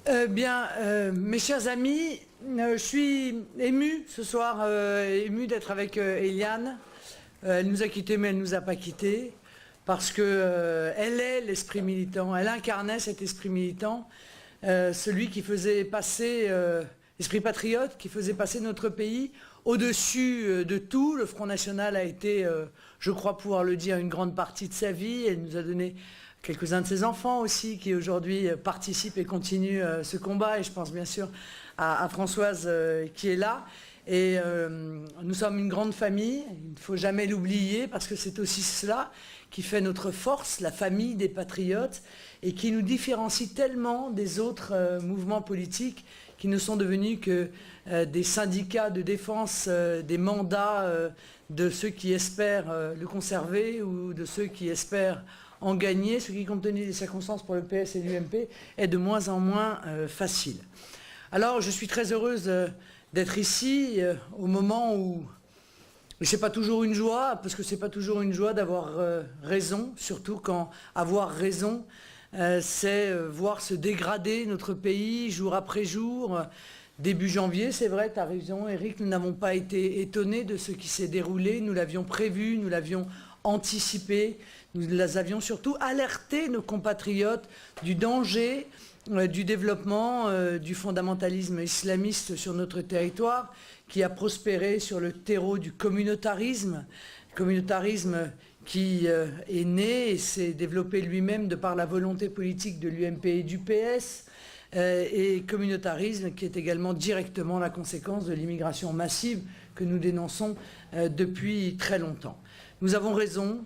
Mes chers amis, je suis ému ce soir, ému d'être avec Eliane. Elle nous a quittés, mais elle ne nous a pas quittés, parce que elle est l'esprit militant, elle incarnait cet esprit militant, celui qui faisait passer, l'esprit patriote, qui faisait passer notre pays au-dessus de tout. Le Front National a été, je crois pouvoir le dire, une grande partie de sa vie. Elle nous a donné quelques-uns de ses enfants aussi qui aujourd'hui participent et continuent ce combat, et je pense bien sûr à Françoise qui est là. Et nous sommes une grande famille, il ne faut jamais l'oublier, parce que c'est aussi cela qui fait notre force, la famille des patriotes, et qui nous différencie tellement des autres mouvements politiques qui ne sont devenus que des syndicats de défense, des mandats de ceux qui espèrent le conserver ou de ceux qui espèrent en gagner, ce qui, compte tenu des circonstances pour le PS et l'UMP, est de moins en moins facile. Alors, je suis très heureuse d'être ici au moment où c'est pas toujours une joie, parce que c'est pas toujours une joie d'avoir raison, surtout quand avoir raison, c'est voir se dégrader notre pays jour après jour. Début janvier, c'est vrai, tu as raison, Eric, nous n'avons pas été étonnés de ce qui s'est déroulé, nous l'avions prévu, nous l'avions anticipé, nous avions surtout alerté nos compatriotes du danger du développement du fondamentalisme islamiste sur notre territoire, qui a prospéré sur le terreau du communautarisme qui est né et s'est développé lui-même de par la volonté politique de l'UMP et du PS, et communautarisme qui est également directement la conséquence de l'immigration massive que nous dénonçons depuis très longtemps. Nous avons raison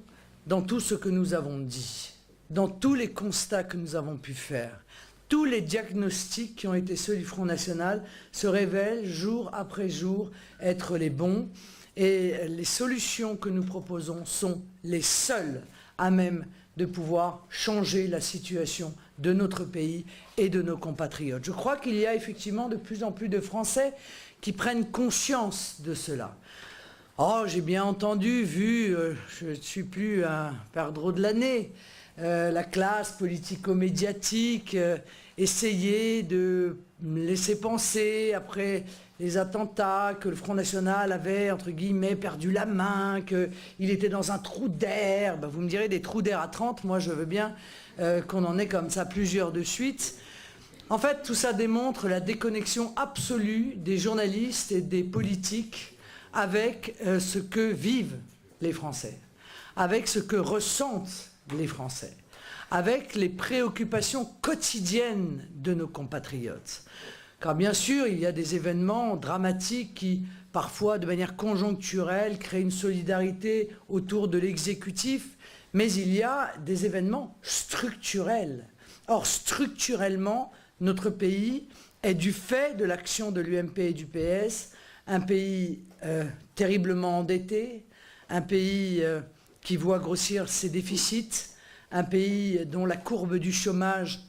dans tout ce que nous avons dit, dans tous les constats que nous avons pu faire. Tous les diagnostics qui ont été ceux du Front National se révèlent jour après jour être les bons, et les solutions que nous proposons sont les seules à même de pouvoir changer la situation de notre pays et de nos compatriotes. Je crois qu'il y a effectivement de plus en plus de Français qui prennent conscience de cela. Oh, j'ai bien entendu, vu, je ne suis plus un perdreau de l'année, la classe politico-médiatique essayer de laisser penser, après les attentats, que le Front National avait, entre guillemets, perdu la main, qu'il était dans un trou d'air. Ben, vous me direz, des trous d'air à 30, moi je veux bien qu'on en ait comme ça plusieurs de suite. En fait, tout ça démontre la déconnexion absolue des journalistes et des politiques avec ce que vivent les Français, avec ce que ressentent les Français, avec les préoccupations quotidiennes de nos compatriotes. Car bien sûr, il y a des événements dramatiques qui, parfois de manière conjoncturelle, créent une solidarité autour de l'exécutif, mais il y a des événements structurels. Or, structurellement, notre pays est, du fait de l'action de l'UMP et du PS, un pays terriblement endetté, un pays qui voit grossir ses déficits, un pays dont la courbe du chômage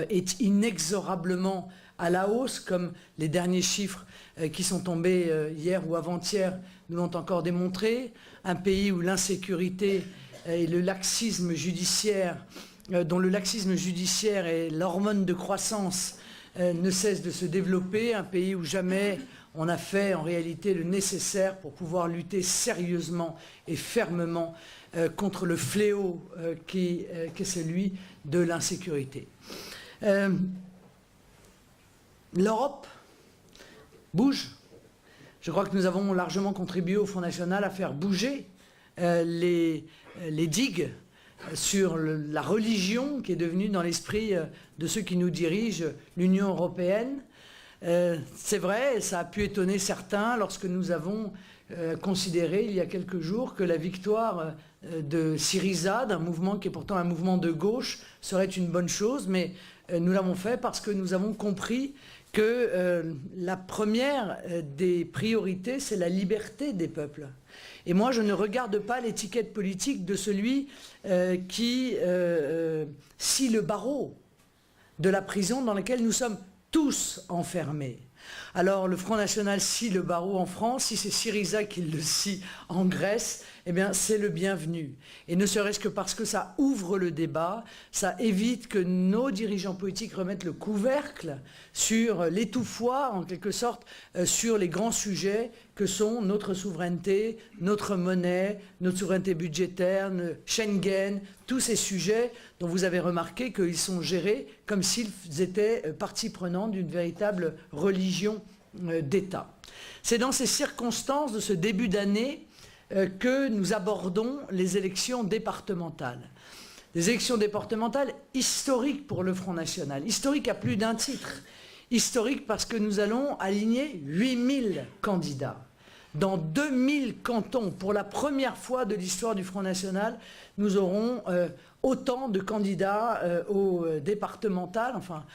est inexorablement à la hausse, comme les derniers chiffres qui sont tombés hier ou avant-hier nous l'ont encore démontré, un pays où l'insécurité et le laxisme judiciaire, dont le laxisme judiciaire et l'hormone de croissance ne cessent de se développer, un pays où jamais on a fait en réalité le nécessaire pour pouvoir lutter sérieusement et fermement contre le fléau qui est celui de l'insécurité. L'Europe bouge. Je crois que nous avons largement contribué au Front National à faire bouger les digues sur la religion qui est devenue dans l'esprit de ceux qui nous dirigent l'Union européenne. C'est vrai, ça a pu étonner certains lorsque nous avons considéré il y a quelques jours que la victoire de Syriza, d'un mouvement qui est pourtant un mouvement de gauche, serait une bonne chose, mais nous l'avons fait parce que nous avons compris que la première des priorités, c'est la liberté des peuples. Et moi, je ne regarde pas l'étiquette politique de celui qui scie le barreau de la prison dans laquelle nous sommes tous enfermés. Alors le Front National scie le barreau en France, si c'est Syriza qui le scie en Grèce, eh bien c'est le bienvenu. Et ne serait-ce que parce que ça ouvre le débat, ça évite que nos dirigeants politiques remettent le couvercle sur l'étouffoir, en quelque sorte, sur les grands sujets que sont notre souveraineté, notre monnaie, notre souveraineté budgétaire, Schengen, tous ces sujets dont vous avez remarqué qu'ils sont gérés comme s'ils étaient partie prenante d'une véritable religion d'État. C'est dans ces circonstances de ce début d'année que nous abordons les élections départementales. Des élections départementales historiques pour le Front National, historiques à plus d'un titre. Historiques parce que nous allons aligner 8000 candidats. Dans 2000 cantons, pour la première fois de l'histoire du Front National, nous aurons autant de candidats au départemental, enfin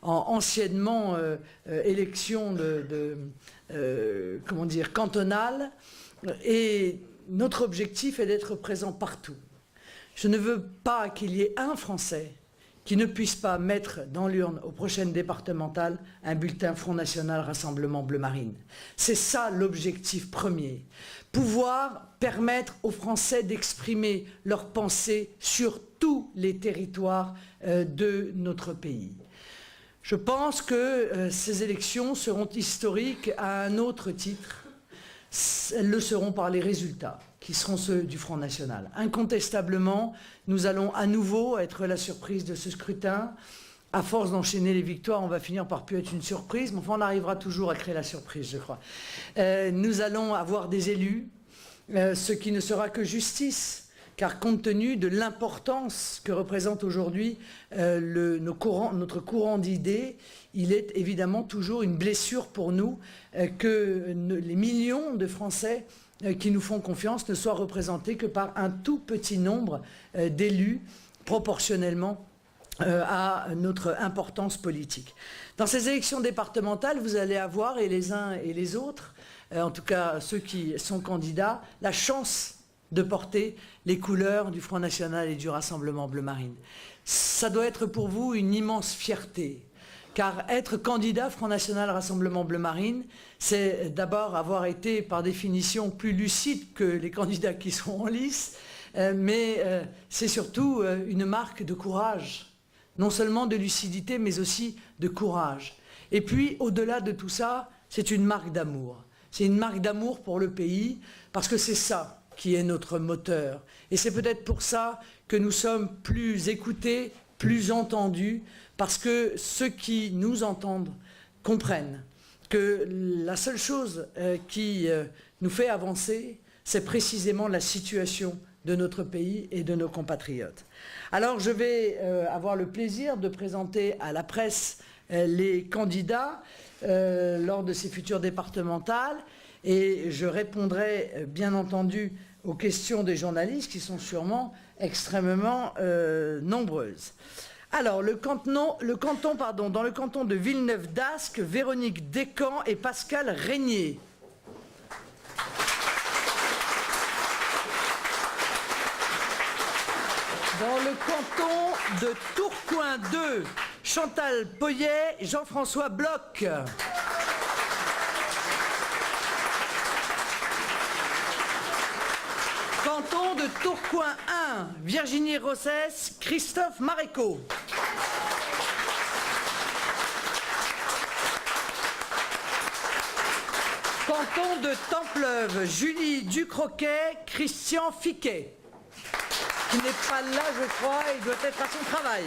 anciennement élection comment dire, cantonale. Et notre objectif est d'être présent partout. Je ne veux pas qu'il y ait un Français qui ne puisse pas mettre dans l'urne aux prochaines départementales un bulletin Front National Rassemblement Bleu Marine. C'est ça l'objectif premier. Pouvoir permettre aux Français d'exprimer leurs pensées sur tous les territoires de notre pays. Je pense que ces élections seront historiques à un autre titre. Elles le seront par les résultats, qui seront ceux du Front National. Incontestablement, nous allons à nouveau être la surprise de ce scrutin. À force d'enchaîner les victoires, on va finir par plus être une surprise, mais enfin on arrivera toujours à créer la surprise, je crois. Nous allons avoir des élus, ce qui ne sera que justice, car compte tenu de l'importance que représente aujourd'hui notre courant d'idées, il est évidemment toujours une blessure pour nous que les millions de Français qui nous font confiance ne soient représentés que par un tout petit nombre d'élus proportionnellement à notre importance politique. Dans ces élections départementales, vous allez avoir, et les uns et les autres, en tout cas ceux qui sont candidats, la chance de porter les couleurs du Front National et du Rassemblement Bleu Marine. Ça doit être pour vous une immense fierté, car être candidat Front National Rassemblement Bleu Marine, c'est d'abord avoir été par définition plus lucide que les candidats qui sont en lice, mais c'est surtout une marque de courage, non seulement de lucidité, mais aussi de courage. Et puis, au-delà de tout ça, c'est une marque d'amour. C'est une marque d'amour pour le pays, parce que c'est ça qui est notre moteur. Et c'est peut-être pour ça que nous sommes plus écoutés, plus entendus, parce que ceux qui nous entendent comprennent que la seule chose qui nous fait avancer, c'est précisément la situation de notre pays et de nos compatriotes. Alors je vais avoir le plaisir de présenter à la presse les candidats lors de ces futures départementales, et je répondrai bien entendu aux questions des journalistes qui sont sûrement extrêmement nombreuses. Alors, dans le canton de Villeneuve-d'Ascq, Véronique Descamps et Pascal Régnier. Dans le canton de Tourcoing 2, Chantal Poyet et Jean-François Bloch. Canton de Tourcoing 1, Virginie Rossès, Christophe Maréco. Canton de Templeuve, Julie Ducroquet, Christian Fiquet, qui n'est pas là, je crois, il doit être à son travail.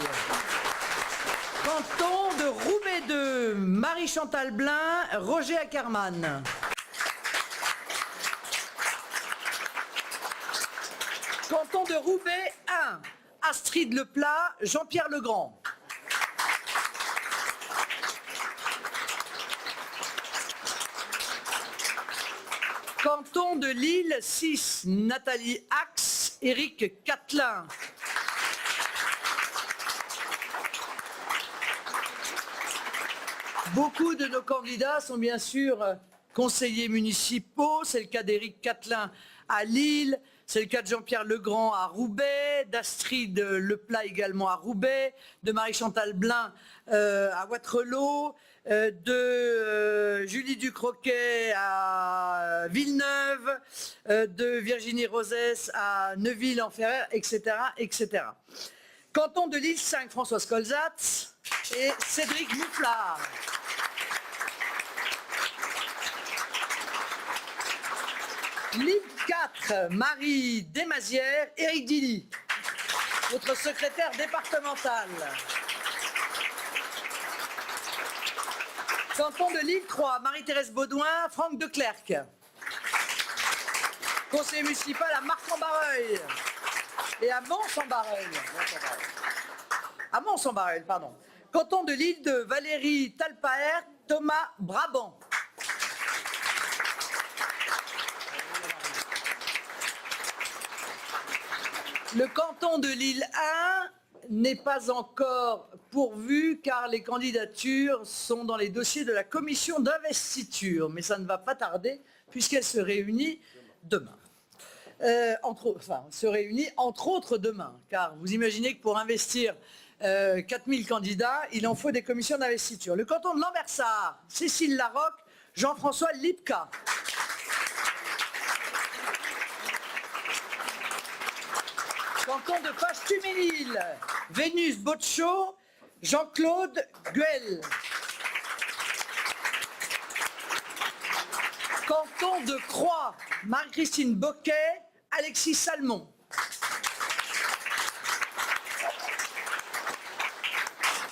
Canton de Roubaix 2, Marie-Chantal Blin, Roger Ackermann. Canton de Roubaix 1, Astrid Leplat, Jean-Pierre Legrand. Canton de Lille 6, Nathalie Axe, Éric Catelin. Beaucoup de nos candidats sont bien sûr conseillers municipaux, c'est le cas d'Éric Catelin à Lille, c'est le cas de Jean-Pierre Legrand à Roubaix, d'Astrid Leplat également à Roubaix, de Marie-Chantal Blin à Wattrelos, de Julie Ducroquet à Villeneuve, de Virginie Rosès à Neuville-en-Ferrer, etc., etc. Canton de l'île 5, Françoise Colzatz et Cédric Mouflard. L'île 4, Marie Desmazières, Éric Dilly, votre secrétaire départemental. Canton de l'île 3, Marie-Thérèse Baudouin, Franck Declercq. Conseiller municipal à Marc-en-Barreuil et à Mons-en-Barreuil. À Mons-en-Barreuil, pardon. Canton de l'île 2, Valérie Talpaert, Thomas Brabant. Le canton de l'île 1 n'est pas encore pourvu car les candidatures sont dans les dossiers de la commission d'investiture, mais ça ne va pas tarder puisqu'elle se réunit demain. Se réunit entre autres demain, car vous imaginez que pour investir 4000 candidats, il en faut des commissions d'investiture. Le canton de Lambersart, Cécile Larocque, Jean-François Lipka. Canton de Pache-Tuménil, Vénus Botcho, Jean-Claude Guel. Canton de Croix, Marie-Christine Boquet, Alexis Salmon.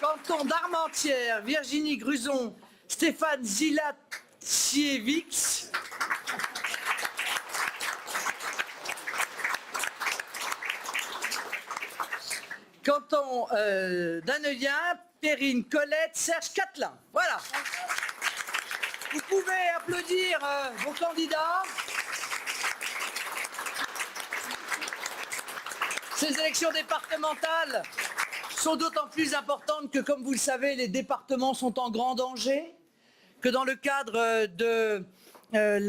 Canton d'Armentières, Virginie Gruson, Stéphane Zilatiewicz. Canton d'Annelien, Perrine Colette, Serge Catelin. Voilà. Vous pouvez applaudir vos candidats. Ces élections départementales sont d'autant plus importantes que, comme vous le savez, les départements sont en grand danger, que dans le cadre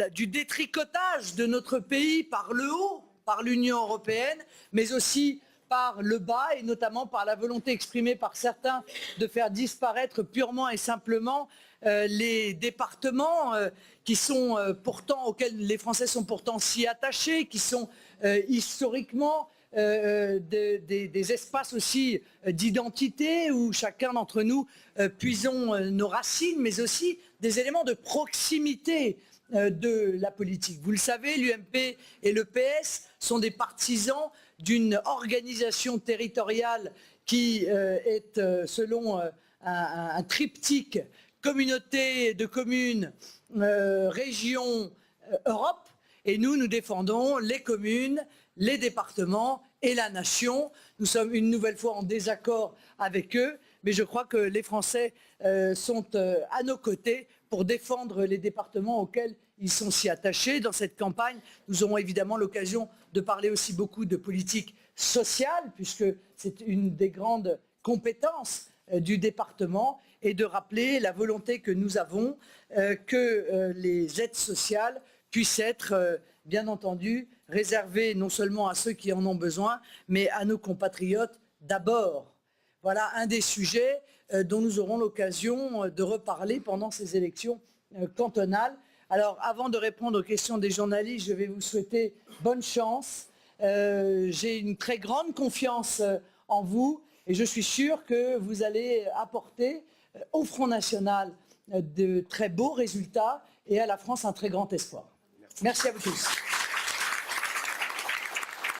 du détricotage de notre pays par le haut, par l'Union européenne, mais aussi par le bas et notamment par la volonté exprimée par certains de faire disparaître purement et simplement les départements qui sont pourtant, auxquels les Français sont pourtant si attachés, qui sont historiquement des espaces aussi d'identité où chacun d'entre nous puisons nos racines, mais aussi des éléments de proximité de la politique. Vous le savez, l'UMP et le PS sont des partisans d'une organisation territoriale qui est selon un triptyque communauté de communes, région, Europe, et nous défendons les communes, les départements et la nation. Nous sommes une nouvelle fois en désaccord avec eux, mais je crois que les Français sont à nos côtés pour défendre les départements auxquels ils sont si attachés. Dans cette campagne, nous aurons évidemment l'occasion de parler aussi beaucoup de politique sociale, puisque c'est une des grandes compétences du département, et de rappeler la volonté que nous avons que les aides sociales puissent être, bien entendu, réservées non seulement à ceux qui en ont besoin, mais à nos compatriotes d'abord. Voilà un des sujets dont nous aurons l'occasion de reparler pendant ces élections cantonales. Alors, avant de répondre aux questions des journalistes, je vais vous souhaiter bonne chance. J'ai une très grande confiance en vous et je suis sûr que vous allez apporter au Front National de très beaux résultats et à la France un très grand espoir. Merci à vous tous.